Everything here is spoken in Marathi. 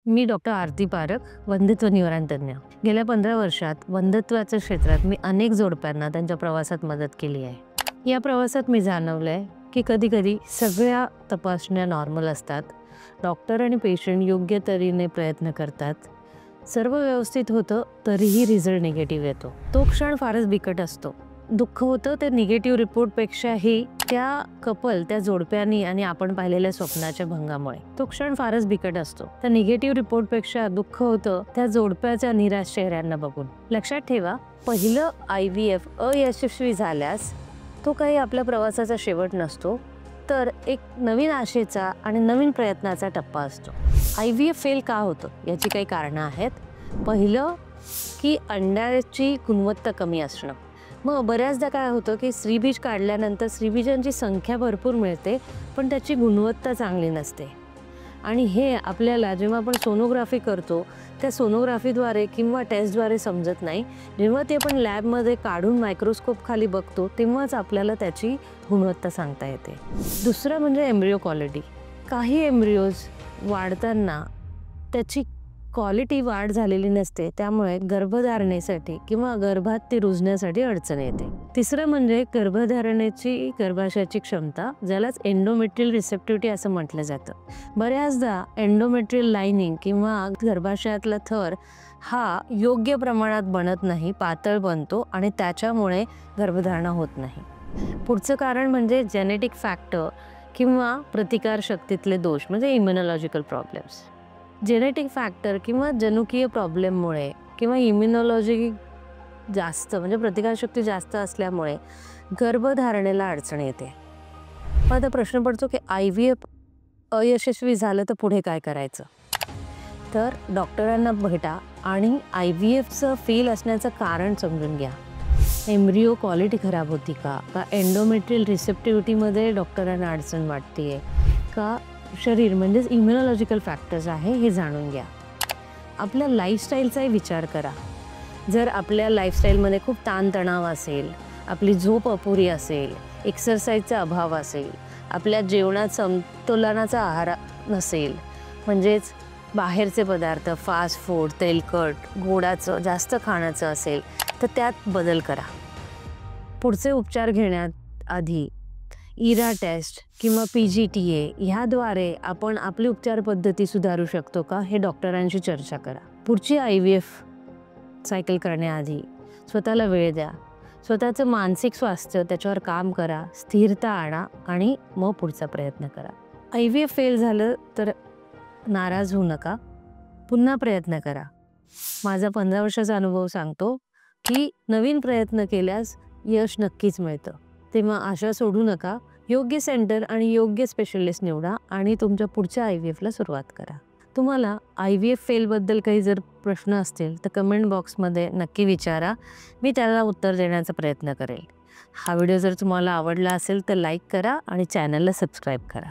मी डॉक्टर आरती पारख, वंध्यत्व निवारण तज्ञ। गेल्या 15 वर्षात वंध्यत्वाच्या क्षेत्रात मी अनेक जोडप्यांना त्यांच्या प्रवासात मदत केली आहे। या प्रवासात मी जाणवलंय की कधी-कधी सगळ्या तपासण्या नॉर्मल असतात, डॉक्टर आणि पेशंट योग्य तऱ्हेने प्रयत्न करतात, सर्व व्यवस्थित होतं तरीही रिझल्ट निगेटिव्ह येतो। तो क्षण फारच बिकट असतो। दुःख होतं ते निगेटिव्ह रिपोर्टपेक्षाही त्या जोडप्यांनी आणि आपण पाहिलेल्या स्वप्नाच्या भंगामुळे। तो क्षण फारच बिकट असतो। त्या निगेटिव्ह रिपोर्टपेक्षा दुःख होतं त्या जोडप्याच्या निराश चेहऱ्यांना बघून। लक्षात ठेवा, पहिलं IVF अयशस्वी झाल्यास तो काही आपल्या प्रवासाचा शेवट नसतो, तर एक नवीन आशेचा आणि नवीन प्रयत्नाचा टप्पा असतो। IVF फेल का होतं याची काही कारणं आहेत। पहिलं की अंड्याची गुणवत्ता कमी असणं। मग बऱ्याचदा काय होतं की स्त्रीबीज काढल्यानंतर स्त्रीबीजांची संख्या भरपूर मिळते, पण त्याची गुणवत्ता चांगली नसते। आणि हे आपल्याला जेव्हा आपण सोनोग्राफी करतो त्या सोनोग्राफीद्वारे किंवा टेस्टद्वारे समजत नाही। जेव्हा ते आपण लॅबमध्ये काढून मायक्रोस्कोप खाली बघतो तेव्हाच आपल्याला त्याची गुणवत्ता सांगता येते। दुसरं म्हणजे एम्ब्रियो क्वालिटी। काही एम्ब्रियोज वाढताना त्याची क्वालिटी वाढ झालेली नसते, त्यामुळे गर्भधारणेसाठी किंवा गर्भात ती रुजण्यासाठी अडचण येते। तिसरं म्हणजे गर्भाशयाची क्षमता, ज्यालाच एंडोमेट्रियल रिसेप्टिव्हिटी असं म्हटलं जातं। बऱ्याचदा एंडोमेट्रियल लाइनिंग किंवा गर्भाशयातला थर हा योग्य प्रमाणात बनत नाही, पातळ बनतो आणि त्याच्यामुळे गर्भधारणा होत नाही। पुढचं कारण म्हणजे जेनेटिक फॅक्टर किंवा प्रतिकारशक्तीतले दोष म्हणजे इम्युनॉलॉजिकल प्रॉब्लेम्स। जेनेटिक फॅक्टर किंवा जनुकीय प्रॉब्लेममुळे किंवा इम्युनॉलॉजी जास्त म्हणजे प्रतिकारशक्ती जास्त असल्यामुळे गर्भधारणेला अडचण येते। मग आता प्रश्न पडतो की IVF अयशस्वी झालं तर पुढे काय करायचं? तर डॉक्टरांना भेटा आणि IVFचं फेल असण्याचं कारण समजून घ्या। एम्ब्रियो क्वालिटी खराब होती का एंडोमेट्रियल रिसेप्टिव्हिटीमध्ये डॉक्टरांना अडचण वाटतेय का, शरीर म्हणजे इम्युनॉलॉजिकल फॅक्टर्स आहे हे जाणून घ्या। आपल्या लाईफस्टाईलचाही विचार करा। जर आपल्या लाईफस्टाईलमध्ये खूप ताणतणाव असेल, आपली झोप अपुरी असेल, एक्सरसाइजचा अभाव असेल, आपल्या जेवणात समतोलनाचा आहार नसेल, म्हणजेच बाहेरचे पदार्थ, फास्ट फूड, तेलकट, गोडाचं जास्त खाण्याचं असेल तर त्यात बदल करा। पुढचे उपचार घेण्यात आधी इरा टेस्ट किंवा PGTA ह्याद्वारे आपण आपली उपचार पद्धती सुधारू शकतो का हे डॉक्टरांशी चर्चा करा। पुढची IVF सायकल करण्याआधी स्वतःला वेळ द्या, स्वतःचं मानसिक स्वास्थ्य त्याच्यावर काम करा, स्थिरता आणा आणि मग पुढचा प्रयत्न करा। IVF फेल झालं तर नाराज होऊ नका, पुन्हा प्रयत्न करा। माझा 15 वर्षाचा अनुभव सांगतो की नवीन प्रयत्न केल्यास यश नक्कीच मिळतं। तेव्हा आशा सोडू नका, योग्य सेंटर आणि योग्य स्पेशलिस्ट निवडा आणि तुमच्या पुढच्या IVFला सुरुवात करा। तुम्हाला IVF फेलबद्दल काही जर प्रश्न असतील तर कमेंट बॉक्समध्ये नक्की विचारा, मी त्याला उत्तर देण्याचा प्रयत्न करेल। हा व्हिडिओ जर तुम्हाला आवडला असेल तर लाईक करा आणि चॅनलला सबस्क्राईब करा।